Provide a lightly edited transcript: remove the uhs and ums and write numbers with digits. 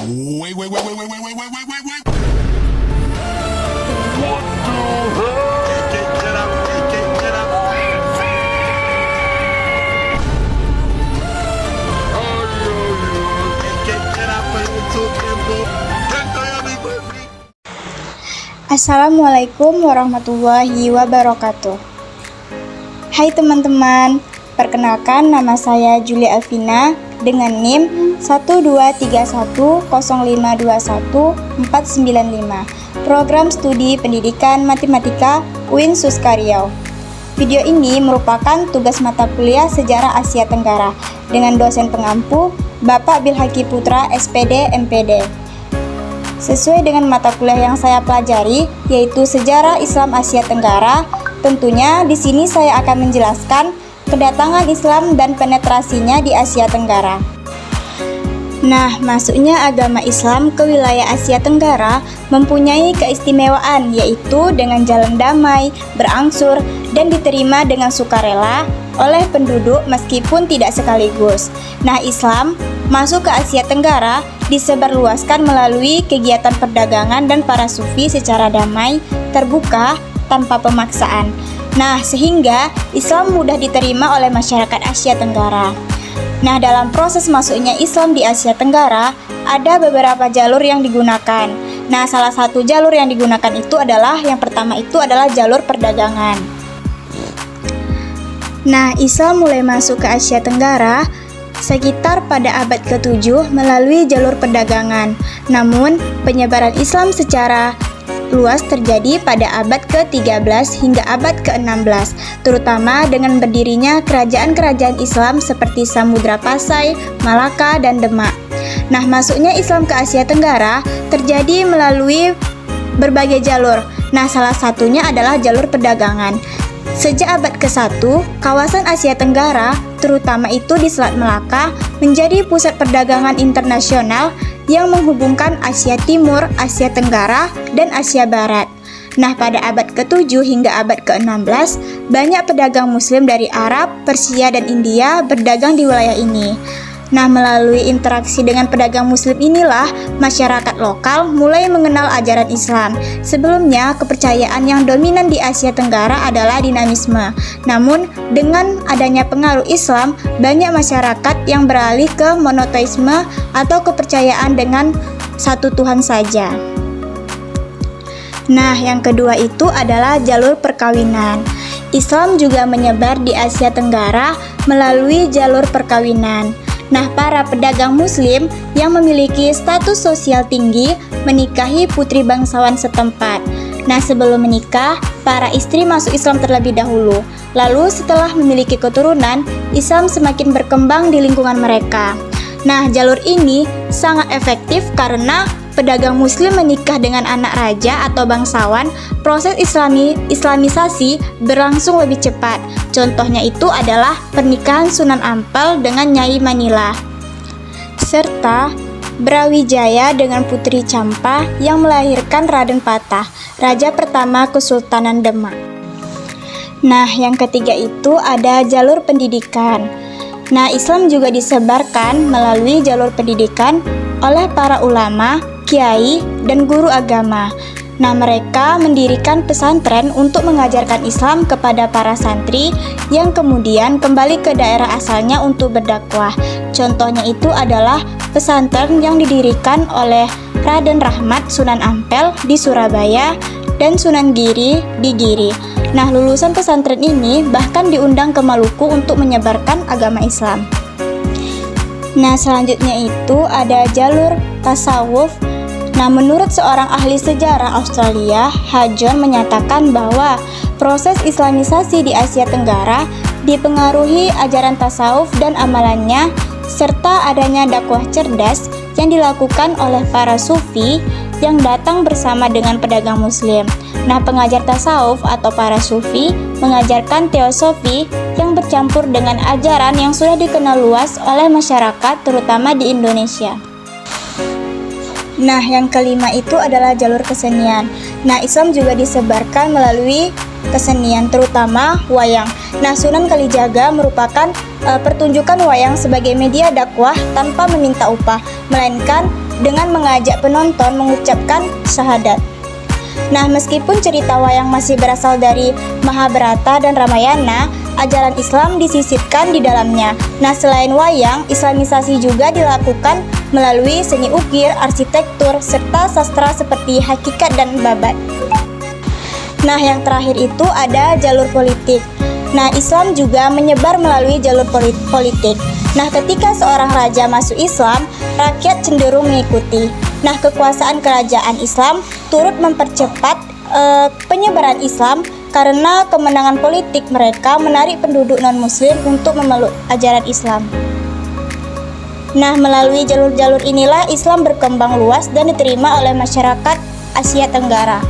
Wait, wait, wait, wait, wait, wait, wait, wait, wait, wait, wait. Get up, get up. Get up, YouTube tempo. Tanto ya, big boy. Assalamualaikum warahmatullahi wabarakatuh. Hai teman-teman, perkenalkan nama saya Julia Alvina dengan NIM 12310521495, Program Studi Pendidikan Matematika UIN Suskaryau. Video ini merupakan tugas mata kuliah Sejarah Asia Tenggara dengan dosen pengampu Bapak Bilhaki Putra SPD MPD. Sesuai dengan mata kuliah yang saya pelajari, yaitu Sejarah Islam Asia Tenggara, tentunya di sini saya akan menjelaskan kedatangan Islam dan penetrasinya di Asia Tenggara. Nah, masuknya agama Islam ke wilayah Asia Tenggara mempunyai keistimewaan, yaitu dengan jalan damai, berangsur, dan diterima dengan sukarela oleh penduduk meskipun tidak sekaligus. Nah, Islam masuk ke Asia Tenggara disebarluaskan melalui kegiatan perdagangan dan para sufi secara damai, terbuka, tanpa pemaksaan. Nah, sehingga Islam mudah diterima oleh masyarakat Asia Tenggara. Nah, dalam proses masuknya Islam di Asia Tenggara, ada beberapa jalur yang digunakan. Nah, salah satu jalur yang digunakan itu adalah, yang pertama itu adalah jalur perdagangan. Nah, Islam mulai masuk ke Asia Tenggara sekitar pada abad ke-7 melalui jalur perdagangan. Namun, penyebaran Islam secara luas terjadi pada abad ke-13 hingga abad ke-16, terutama dengan berdirinya kerajaan-kerajaan Islam seperti Samudra Pasai, Malaka, dan Demak. Nah, masuknya Islam ke Asia Tenggara terjadi melalui berbagai jalur. Nah, salah satunya adalah jalur perdagangan. Sejak abad ke-1, kawasan Asia Tenggara, terutama itu di Selat Melaka, menjadi pusat perdagangan internasional yang menghubungkan Asia Timur, Asia Tenggara, dan Asia Barat. Nah, pada abad ke-7 hingga abad ke-16, banyak pedagang Muslim dari Arab, Persia, dan India berdagang di wilayah ini. Nah, melalui interaksi dengan pedagang Muslim inilah masyarakat lokal mulai mengenal ajaran Islam. Sebelumnya, kepercayaan yang dominan di Asia Tenggara adalah dinamisme. Namun, dengan adanya pengaruh Islam, banyak masyarakat yang beralih ke monoteisme atau kepercayaan dengan satu Tuhan saja. Nah, yang kedua itu adalah jalur perkawinan. Islam juga menyebar di Asia Tenggara melalui jalur perkawinan. Nah, para pedagang Muslim yang memiliki status sosial tinggi menikahi putri bangsawan setempat. Nah, sebelum menikah, para istri masuk Islam terlebih dahulu. Lalu, setelah memiliki keturunan, Islam semakin berkembang di lingkungan mereka. Nah, jalur ini sangat efektif karena pedagang Muslim menikah dengan anak raja atau bangsawan, proses islamisasi berlangsung lebih cepat. Contohnya itu adalah pernikahan Sunan Ampel dengan Nyai Manila, serta Brawijaya dengan Putri Campa yang melahirkan Raden Patah, raja pertama Kesultanan Demak. Nah, yang ketiga itu ada jalur pendidikan. Nah, Islam juga disebarkan melalui jalur pendidikan oleh para ulama, kiai, dan guru agama. Nah, mereka mendirikan pesantren untuk mengajarkan Islam kepada para santri yang kemudian kembali ke daerah asalnya untuk berdakwah. Contohnya itu adalah pesantren yang didirikan oleh Raden Rahmat Sunan Ampel di Surabaya dan Sunan Giri di Giri. Nah, lulusan pesantren ini bahkan diundang ke Maluku untuk menyebarkan agama Islam. Nah, selanjutnya itu ada jalur tasawuf. Nah, menurut seorang ahli sejarah Australia, Hajon menyatakan bahwa proses islamisasi di Asia Tenggara dipengaruhi ajaran tasawuf dan amalannya, serta adanya dakwah cerdas yang dilakukan oleh para sufi yang datang bersama dengan pedagang Muslim. Nah, pengajar tasawuf atau para sufi mengajarkan teosofi yang bercampur dengan ajaran yang sudah dikenal luas oleh masyarakat, terutama di Indonesia. Nah, yang kelima itu adalah jalur kesenian. Nah, Islam juga disebarkan melalui kesenian, terutama wayang. Nah, Sunan Kalijaga merupakan pertunjukan wayang sebagai media dakwah tanpa meminta upah, melainkan dengan mengajak penonton mengucapkan syahadat. Nah, meskipun cerita wayang masih berasal dari Mahabharata dan Ramayana, ajaran Islam disisipkan di dalamnya. Nah, selain wayang, Islamisasi juga dilakukan melalui seni ukir, arsitektur, serta sastra seperti hakikat dan babat. Nah, yang terakhir itu ada jalur politik. Nah, Islam juga menyebar melalui jalur politik. Nah, ketika seorang raja masuk Islam, rakyat cenderung mengikuti. Nah, kekuasaan kerajaan Islam turut mempercepat penyebaran Islam karena kemenangan politik mereka menarik penduduk non-muslim untuk memeluk ajaran Islam. Nah, melalui jalur-jalur inilah Islam berkembang luas dan diterima oleh masyarakat Asia Tenggara.